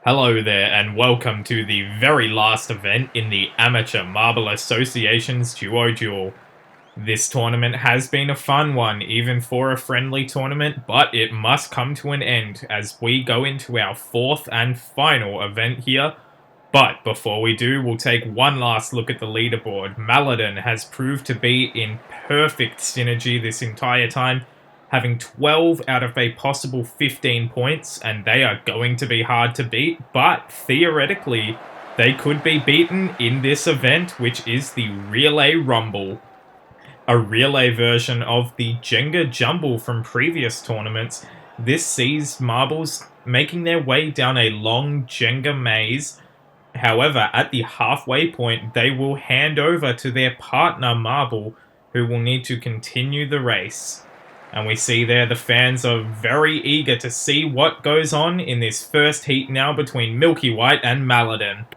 Hello there, and welcome to the very last event in the Amateur Marble Association's Duo Duel. This tournament has been a fun one, even for a friendly tournament, but it must come to an end as we go into our fourth and final event here. But before we do, we'll take one last look at the leaderboard. Maladin has proved to be in perfect synergy this entire time, having 12 out of a possible 15 points, and they are going to be hard to beat, but theoretically, they could be beaten in this event, which is the Relay Rumble. A relay version of the Jenga Jumble from previous tournaments. This sees marbles making their way down a long Jenga maze. However, at the halfway point, they will hand over to their partner marble, who will need to continue the race. And we see there the fans are very eager to see what goes on in this first heat now between Milky White and Maladin.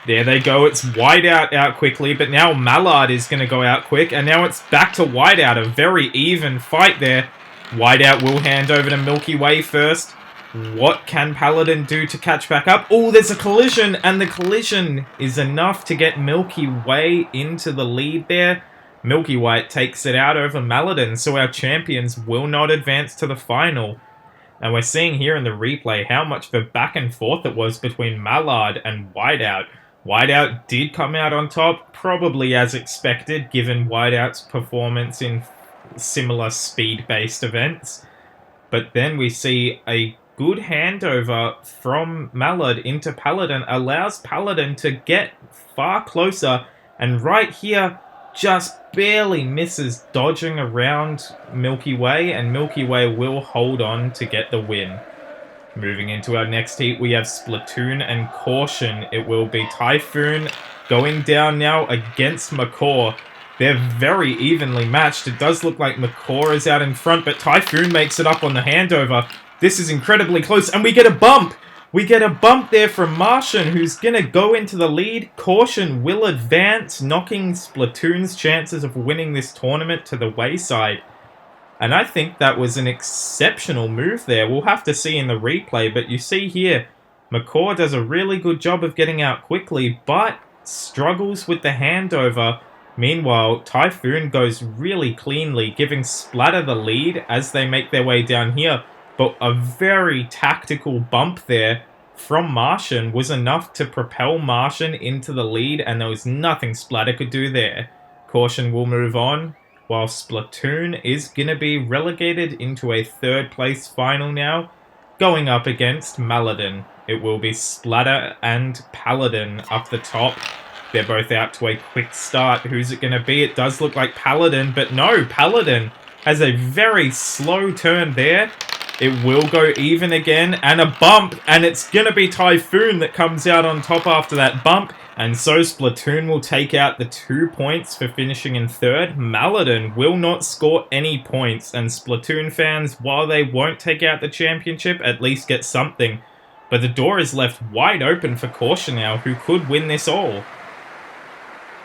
There they go, it's Whiteout out quickly, but now Mallard is going to go out quick, and now it's back to Whiteout, a very even fight there. Whiteout will hand over to Milky Way first. What can Paladin do to catch back up? Oh, there's a collision, and the collision is enough to get Milky Way into the lead there. Milky White takes it out over Maladin, so our champions will not advance to the final. And we're seeing here in the replay how much of a back and forth it was between Mallard and Whiteout. Whiteout did come out on top, probably as expected, given Whiteout's performance in similar speed-based events. But then we see a good handover from Mallard into Paladin, allows Paladin to get far closer, and right here, just barely misses dodging around Milky Way, and Milky Way will hold on to get the win. Moving into our next heat, we have Splatoon and Caution. It will be Typhoon going down now against Macaw. They're very evenly matched. It does look like Macaw is out in front, but Typhoon makes it up on the handover. This is incredibly close, and we get a bump! We get a bump there from Martian, who's going to go into the lead. Caution will advance, knocking Splatoon's chances of winning this tournament to the wayside. And I think that was an exceptional move there. We'll have to see in the replay, but you see here, Macaw does a really good job of getting out quickly, but struggles with the handover. Meanwhile, Typhoon goes really cleanly, giving Splatter the lead as they make their way down here. But a very tactical bump there from Martian was enough to propel Martian into the lead, and there was nothing Splatter could do there. Caution will move on, while Splatoon is going to be relegated into a third place final now, going up against Maladin. It will be Splatter and Paladin up the top. They're both out to a quick start. Who's it going to be? It does look like Paladin, but no, Paladin has a very slow turn there. It will go even again, and a bump, and it's going to be Typhoon that comes out on top after that bump. And so Splatoon will take out the 2 points for finishing in third. Maladin will not score any points, and Splatoon fans, while they won't take out the championship, at least get something. But the door is left wide open for Caution now, who could win this all.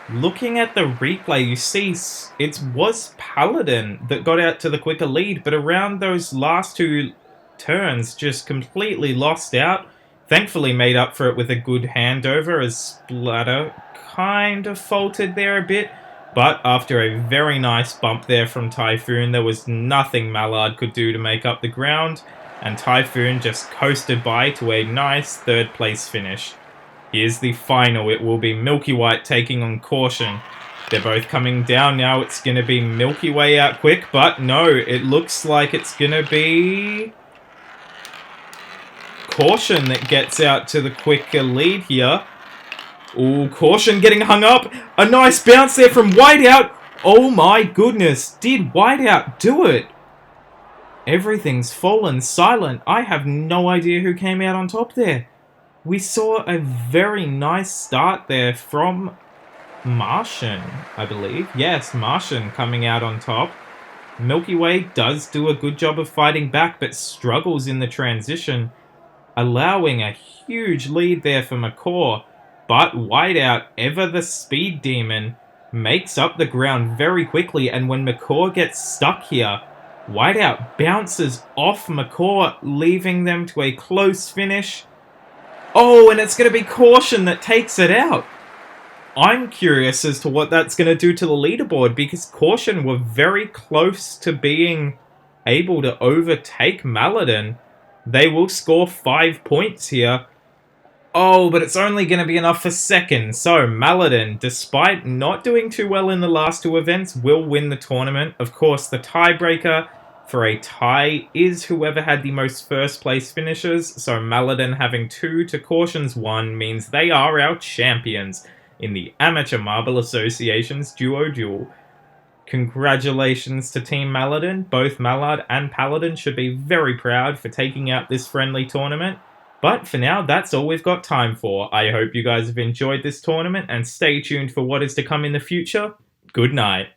Looking at the replay, you see it was Paladin that got out to the quicker lead, but around those last two turns, just completely lost out. Thankfully made up for it with a good handover, as Splatter kind of faltered there a bit. But after a very nice bump there from Typhoon, there was nothing Mallard could do to make up the ground, and Typhoon just coasted by to a nice third place finish. Here's the final. It will be Milky White taking on Caution. They're both coming down now. It's going to be Milky Way out quick, but no, it looks like it's going to be Caution that gets out to the quicker lead here. Ooh, Caution getting hung up. A nice bounce there from Whiteout. Oh my goodness, did Whiteout do it? Everything's fallen silent. I have no idea who came out on top there. We saw a very nice start there from Martian, I believe. Yes, Martian coming out on top. Milky Way does do a good job of fighting back, but struggles in the transition, allowing a huge lead there for Macaw. But Whiteout, ever the speed demon, makes up the ground very quickly, and when Macaw gets stuck here, Whiteout bounces off Macaw, leaving them to a close finish. Oh, and it's going to be Caution that takes it out. I'm curious as to what that's going to do to the leaderboard, because Caution were very close to being able to overtake Maladin. They will score 5 points here. Oh, but it's only going to be enough for second. So Maladin, despite not doing too well in the last two events, will win the tournament. Of course, the tiebreaker for a tie is whoever had the most first place finishes. So Maladin having 2 to Caution's 1 means they are our champions in the Amateur Marble Association's Duo Duel. Congratulations to Team Maladin. Both Mallard and Paladin should be very proud for taking out this friendly tournament. But for now, that's all we've got time for. I hope you guys have enjoyed this tournament and stay tuned for what is to come in the future. Good night.